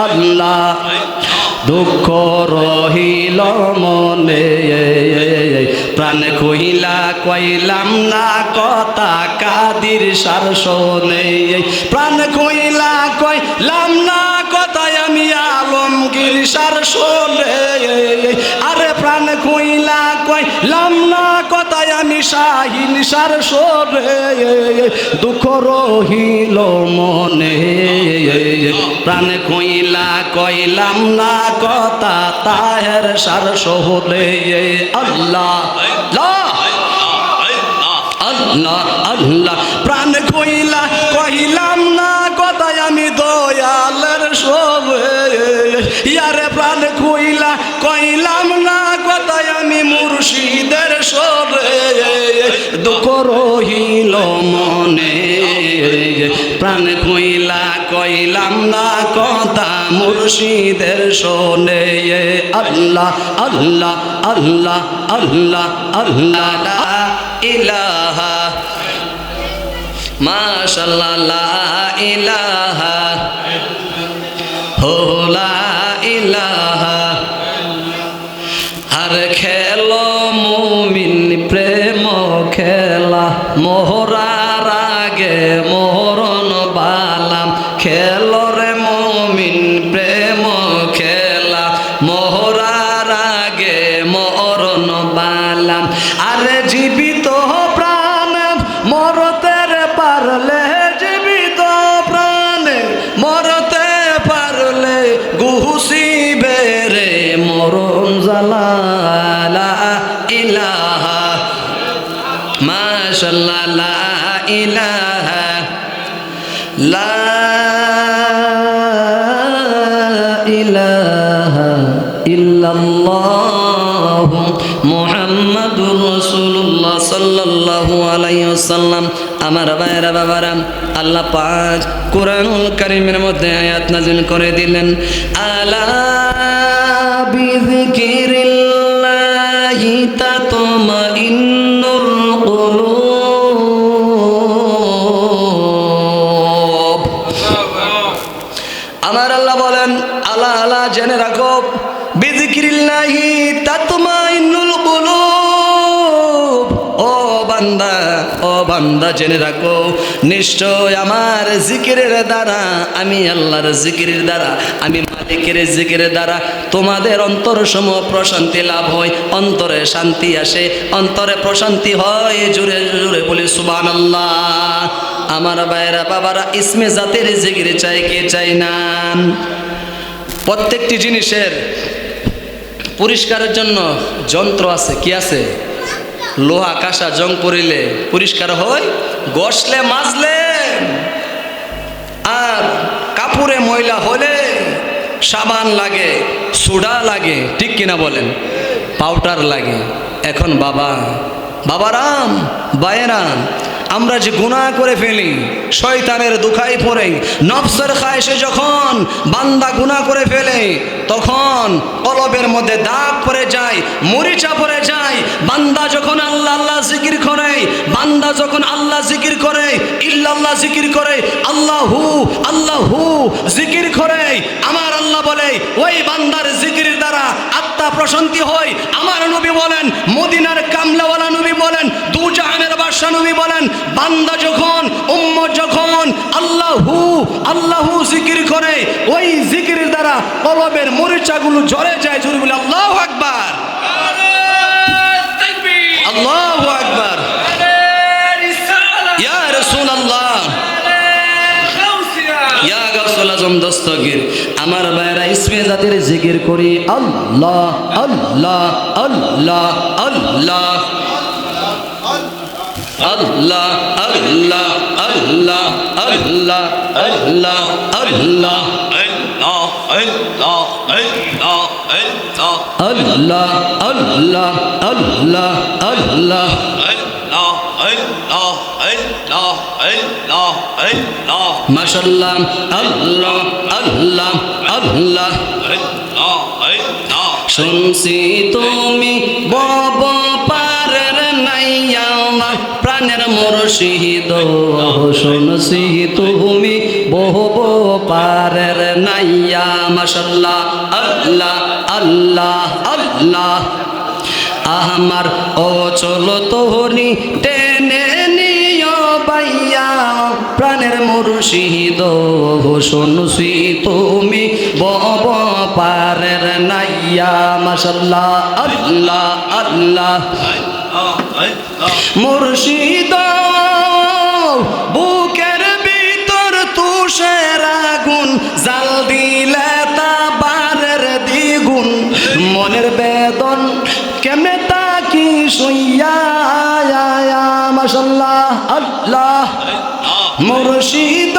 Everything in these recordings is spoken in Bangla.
আল্লাহ দুঃখ রহিল মনে প্রাণ কইলা কইলাম না কথা কাদির সার শোনে প্রাণ কইলা কইলাম না কথায় আমি আলমগীর সার শোনে আরে প্রাণ কইলা কইলাম না কথায় আমি শাহিন সার শোনে দুঃখ রহিল মনে প্রাণ কইলা কইলাম না কথা তাহের সার শোনে আল্লাহ আল্লাহ আল্লাহ প্রাণ কইলা কইলাম না কথায় আমি দয়ালের শোভে ইয়ারে প্রাণ কইলা কইলাম না কথায় আমি মুর্শিদের শোভে দুঃখ রহিল মনে প্রাণ কইলা কইলাম না কথা মুর্শিদের শোনে আল্লাহ আল্লাহ আল্লাহ আল্লাহ আল্লাহ ইলাহা মাশাআল্লাহ লা ইলাহা হো লা ইলাহা আর খেলো মুমিন প্রেম খেলা মোহরার আগে মোহরণ বালাম খেলো রে মুমিন প্রেম খেলা মোহরার আগে মোহরণ বালাম আরে জীবিত প্রাণ মরতে পারলে জীবিত প্রাণ মরতে পারলে গুছিবে রে মরণ জ্বালা লা ইলাহা মাশাআল্লাহ লা ইলাহা লা ইলাহা ইল্লাল্লাহ মুহাম্মাদুর রাসূলুল্লাহ সাল্লাল্লাহু আলাইহি ওয়াসাল্লাম আমার ভাইরা বাবারা আল্লাহ পাক কোরআনুল কারীমের মধ্যে আয়াত নাযিল করে দিলেন আলা বিযিকিরিল্লাহি তাতমাইন্নুল কুলুব আমার আল্লাহ বলেন আলা আলা জেনে রাখো বিযিকিরিল্লাহি তাতমাইন্নুল কুলুব ও বান্দা জেনে রাখো নিশ্চয় আমার জিকিরের দ্বারা আমি আল্লাহর জিকিরের দ্বারা আমি মালিকের জিকিরের দ্বারা তোমাদের অন্তরসমূহ প্রশান্তি লাভ হয় অন্তরে শান্তি আসে অন্তরে প্রশান্তি হয় জোরে জোরে বলি সুবহানাল্লাহ আমার ভাইরা বাবারা ইসমে জাতের জিকির চাই কে চাই না প্রত্যেকটি জিনিসের পরিষ্কারের জন্য যন্ত্র আছে কি আছে লোহা কাঁসা জং পড়িলে পরিষ্কার হয় ঘষলে মাজলে আর কাপড়ে ময়লা হলে সাবান লাগে সোডা লাগে ঠিক কিনা বলেন পাউডার লাগে এখন বাবারাম বায়েরাম আমরা যে গুনাহ করে ফেলি শয়তানের দুখাই পড়ে নফসের খায়েশে যখন বান্দা গুনাহ করে ফেলে তখন কলবের মধ্যে দাগ পড়ে যায় মরিচা পড়ে যায় বান্দা যখন আল্লাহ আল্লাহ জিকির করে বান্দা যখন আল্লাহ জিকির করে ইল্লাল্লাহ জিকির করে আল্লাহু আল্লাহু জিকির করে আমার আল্লাহ বলে ওই বান্দার জিকিরের দ্বারা আত্মা প্রশান্তি হয় আমার নবী বলেন মদিনার কামলাওয়ালা নবী বলেন দু জাহানের বাদশা নবী বলেন বান্দা যখন উম্মত যখন আল্লাহু আল্লাহু জিকির করে ওই জিকিরের দ্বারা কলবের মরিচাগুলো ঝরে যায় জোরে বলে আল্লাহু আকবার আল্লাহু আকবার ইয়া রাসূলুল্লাহ ইয়া গাউসুল আজম দস্তগীর আমার ভাইরা ইসমে জাতের জিকির করি আল্লাহ আল্লাহ আল্লাহ আল্লাহ আল্লাহ আল্লাহ আল্লাহ আল্লাহ আল্লাহ আল্লাহ আল্লাহ আল্লাহ আল্লাহ আল্লাহ মাশাআল্লাহ আল্লাহ আল্লাহ আল্লাহ শুনছি তুমি বব পারের নাইয়া প্রাণের প্রাণের মুর্শিদ শুনছি তুমি বহু পারের নাইয়া মাশাল্লাহ আল্লাহ আল্লাহ আল্লাহ আমার ও চলো তোহনি টেনে নিও বাইয়া প্রাণের মুর্শিদ শুনছি তুমি বব পারের নাইয়া মাশাল্লাহ আল্লাহ আল্লাহ মুর্শিদ বুকের ভিতর তুষের আগুন জাল দিলে তা বারের দ্বিগুণ মনের বেদন কেমনে তাকি শুইয়া মাশাল্লাহ আল্লাহ মুর্শিদ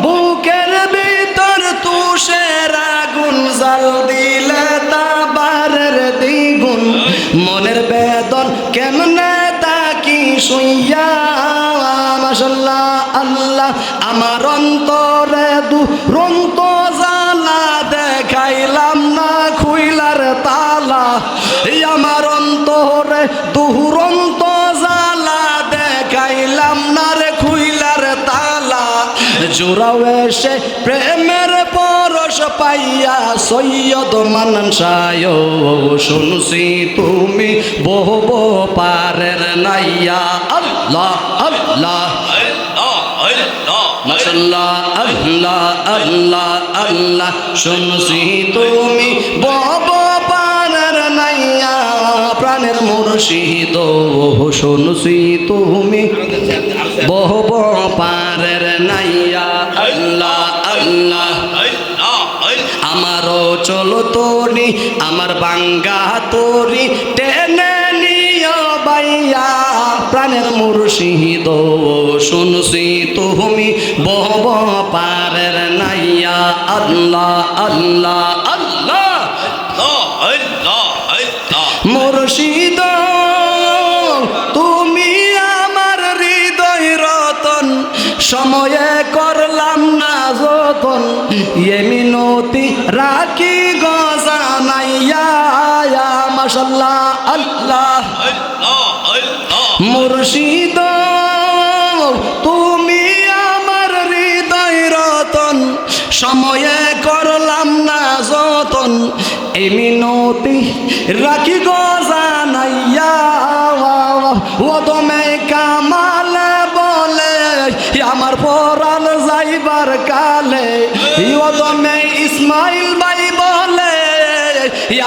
বুকের ভিতর তুষের আগুন জাল দিলে তা বারের দ্বিগুণ মনের বেদন কেমনে তাকি শুইয়া মাশাল্লাহ আল্লাহ আমার অন্তরে দুরন্ত জ্বালা দেখাইলাম না খুইলার তালা আমার অন্তরে দুরন্ত জ্বালা দেখাইলাম না রে খুইলার তালা জোড়াও এসে প্রেমের পরশ পাইয়া সৈয়দ মান্নান শাহ শুনছি তুমি বহু পারের নাইয়া আল্লাহ আল্লাহ মাশাল্লাহ আল্লাহ আল্লাহ আল্লাহ শুনছি তুমি বহু পারের নাইয়া প্রাণের মুর্শিদ শুনছি তুমি বহু পারের নাইয়া আল্লাহ আল্লাহ আমারও চলো তোরি আমার বাঙ্গা তোরি টেনে নিও বাইয়া প্রাণের মুর্শিদ শুনছি তুমি বব পারের নাইয়া আল্লাহ আল্লাহ আল্লাহ মুর্শিদ তুমি আমার হৃদয় রতন সময়ে করলাম না যতন এ মিনতি রাখি গজানাইয়া মাশাল্লাহ আল্লাহ মুর্শিদ তুমি আমার হৃদয় রতন সময়ে করলাম না যতন এ মিনতি রাখি গজানাইয়া ও তুমি কামাল বলে আমার পরাণ যাইবার কালে ও তুমি ইসমাইল ভাই বলে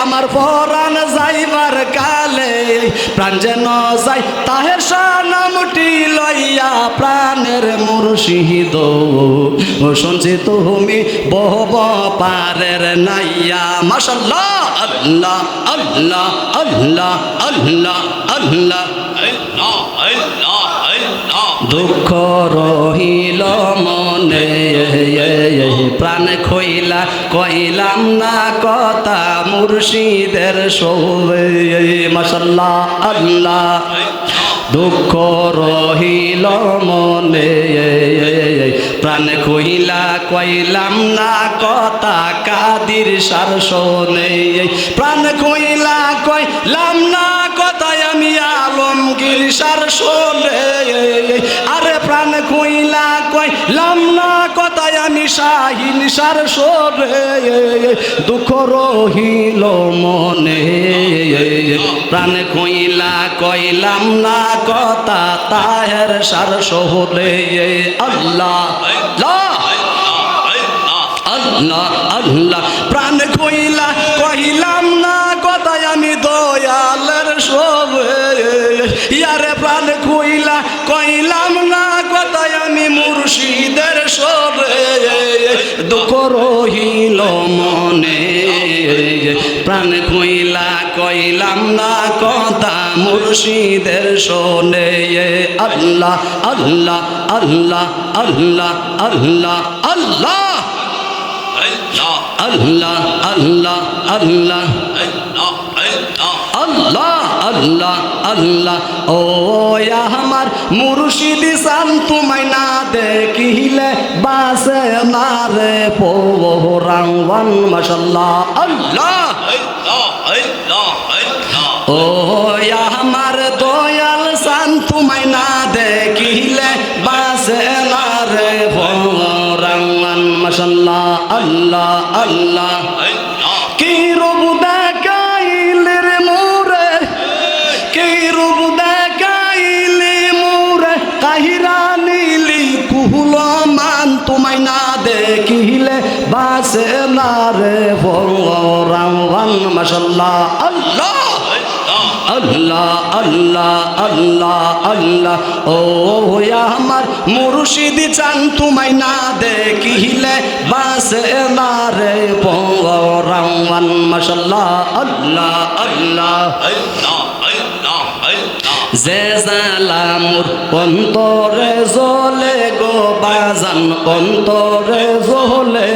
আমার পরাণ যাইবার কালে প্রাণ যেন যাই তাহের নামটি লইয়া প্রাণের মুর্শিদ ও শুনছি তুমি বহু পারের নাইয়া মাশাল্লাহ আল্লাহ আল্লাহ আল্লাহ আল্লাহ আল্লাহ দুঃখ রহিল মনে প্রাণ খইলা কইলাম না কথা মুর্শিদের সৌবে মাশাল্লাহ আল্লাহ দুঃখ রহিল মনে প্রাণ কইলা কইলাম না কথা কাদির সার শোনে প্রাণ কইলা কইলাম না কথা আমি আলমগীর সার শোনে আরে প্রাণ কইলা কইলাম না কথা আমি শাহিন সার শোনে দুঃখ রহিল মনে প্রাণ কইলা কইলাম না কথা তাহের সার শোনে আল্লাহ আল্লাহ আল্লাহ প্রাণ কইলা কইলাম না কথা আমি দয়ালের সবে ইয়ারে প্রাণ কইলা কইলাম না কথা আমি মুর্শিদের সবে দুঃখ রহিল মনে প্রাণ কইলা কইলাম না কথা মুর্শিদের শোনে আল্লাহ আল্লাহ আল্লাহ আল্লাহ আল্লাহ আল্লাহ আল্লাহ আল্লাহ আল্লাহ আল্লাহ আল্লাহ আল্লাহ ও আমার মুর্শিদ সান তোমায় না দেখিলে বাসে মারে পোরাঙ্গন মাশাল্লাহ আল্লাহ ও আমার দয়াল সান তোমায় না দেখিলে বাসে না রে পরাণ মাশাআল্লাহ আল্লাহ আল্লাহ কি রূপ দেখাইলে রে মোরে কি রূপ দেখাইলে মোরে কাহিরা নীলি কুহুল মান তোমায় না দেখিলে বাসে না রে পরাণ মাশাআল্লাহ আল্লাহ আল্লাহ আল্লাহ আল্লাহ আল্লাহ ও আমার মুর্শিদ চান তোমায় না দেখিলে বাসে না রে পরাণ মাশাআল্লাহ আল্লাহ আল্লাহ যে জালামুর অন্তরে জ্বলে গো বাজান অন্তরে জ্বলে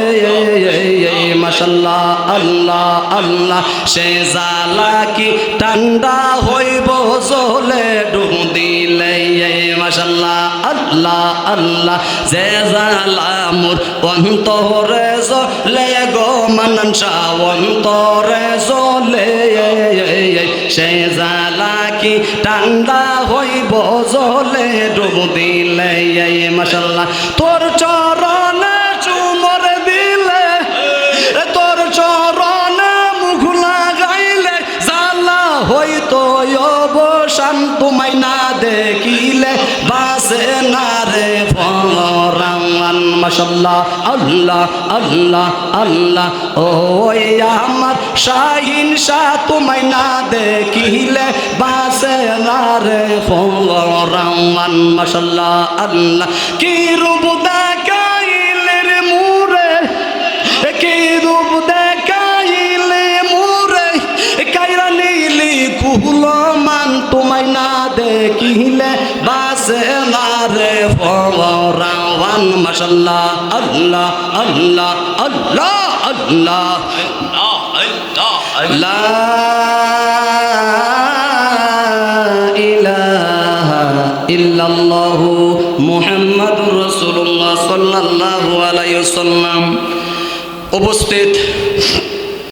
মাশাআল্লাহ আল্লাহ আল্লাহ সে জালা কি ঠান্ডা হইব জ্বলে ডুব দিলে মাশাআল্লাহ আল্লাহ আল্লাহ যে জালামুর অন্তরে জ্বলে গো মানসা অন্তরে জ্বলে সে জালা কি ঠান্ডা হইব জ্বলে ডুব দিলে মাশাআল্লাহ তোর চরণে চুমর দিলে তোর চরণে মুখ লাগাইলে জালা হইতো অবসান তোমায় না দেখিলে বাসে না রে পরাণ মাশাআল্লাহ আল্লাহ আল্লাহ আল্লাহ ও আমার শাহিন শাহ তোমায় না দেখিলে বাসে না রে পরাণ মাশাআল্লাহ আল্লাহ কি রূপ দেখাইলে রে মোরে কি রূপ দেখাইলে মোরে কাইরা নীলি কুহুল মান তোমায় না দেখিলে বাসে না রে পরাণ মাশাআল্লাহ আল্লাহ আল্লাহ আল্লাহ আল্লাহ লা ইলাহা ইল্লাল্লাহু মুহাম্মাদুর রাসূলুল্লাহ সাল্লাল্লাহু আলাইহি ওয়াসাল্লাম। উপস্থিত